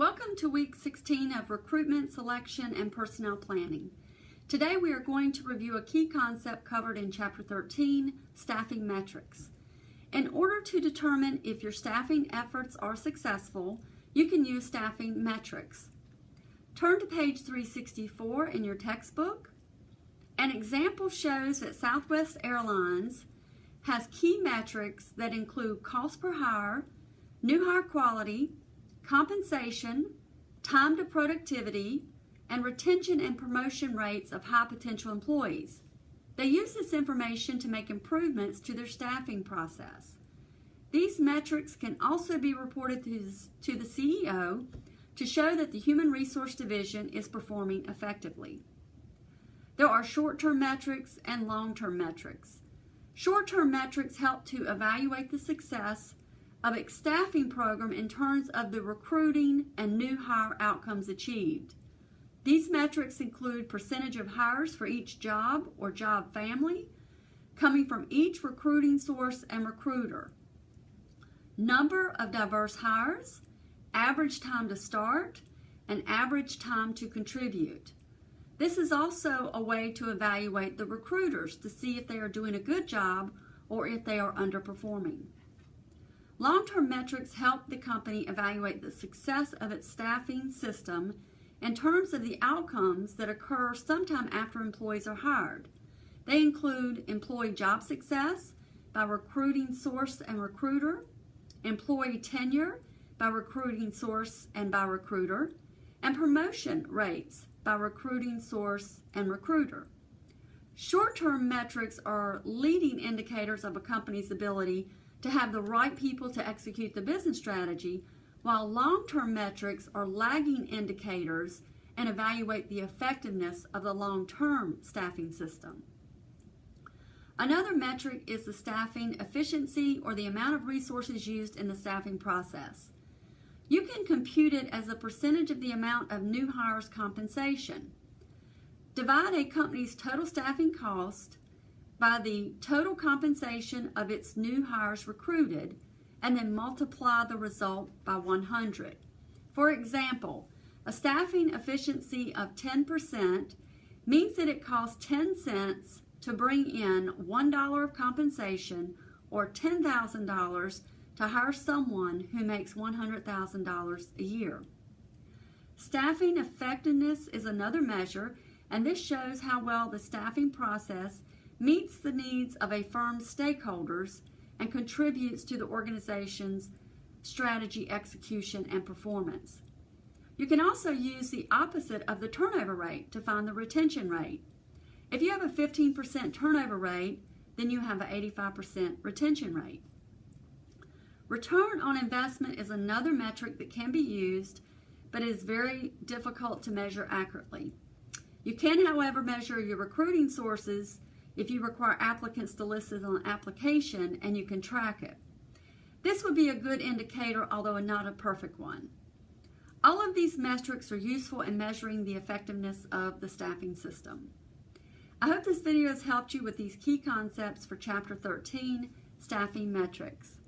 Welcome to week 16 of Recruitment, Selection, and Personnel Planning. Today we are going to review a key concept covered in Chapter 13, Staffing Metrics. In order to determine if your staffing efforts are successful, you can use staffing metrics. Turn to page 364 in your textbook. An example shows that Southwest Airlines has key metrics that include cost per hire, new hire quality, compensation, time to productivity, and retention and promotion rates of high potential employees. They use this information to make improvements to their staffing process. These metrics can also be reported to the CEO to show that the Human Resource Division is performing effectively. There are short-term metrics and long-term metrics. Short-term metrics help to evaluate the success of a staffing program in terms of the recruiting and new hire outcomes achieved. These metrics include percentage of hires for each job or job family coming from each recruiting source and recruiter, number of diverse hires, average time to start, and average time to contribute. This is also a way to evaluate the recruiters to see if they are doing a good job or if they are underperforming. Long-term metrics help the company evaluate the success of its staffing system in terms of the outcomes that occur sometime after employees are hired. They include employee job success by recruiting source and recruiter, employee tenure by recruiting source and by recruiter, and promotion rates by recruiting source and recruiter. Short-term metrics are leading indicators of a company's ability to have the right people to execute the business strategy, while long-term metrics are lagging indicators and evaluate the effectiveness of the long-term staffing system. Another metric is the staffing efficiency, or the amount of resources used in the staffing process. You can compute it as a percentage of the amount of new hires' compensation. Divide a company's total staffing cost by the total compensation of its new hires recruited, and then multiply the result by 100. For example, a staffing efficiency of 10% means that it costs 10 cents to bring in $1 of compensation, or $10,000 to hire someone who makes $100,000 a year. Staffing effectiveness is another measure, and this shows how well the staffing process meets the needs of a firm's stakeholders and contributes to the organization's strategy, execution, and performance. You can also use the opposite of the turnover rate to find the retention rate. If you have a 15% turnover rate, then you have an 85% retention rate. Return on investment is another metric that can be used, but is very difficult to measure accurately. You can, however, measure your recruiting sources if you require applicants to list it on an application, and you can track it. This would be a good indicator, although not a perfect one. All of these metrics are useful in measuring the effectiveness of the staffing system. I hope this video has helped you with these key concepts for Chapter 13, Staffing Metrics.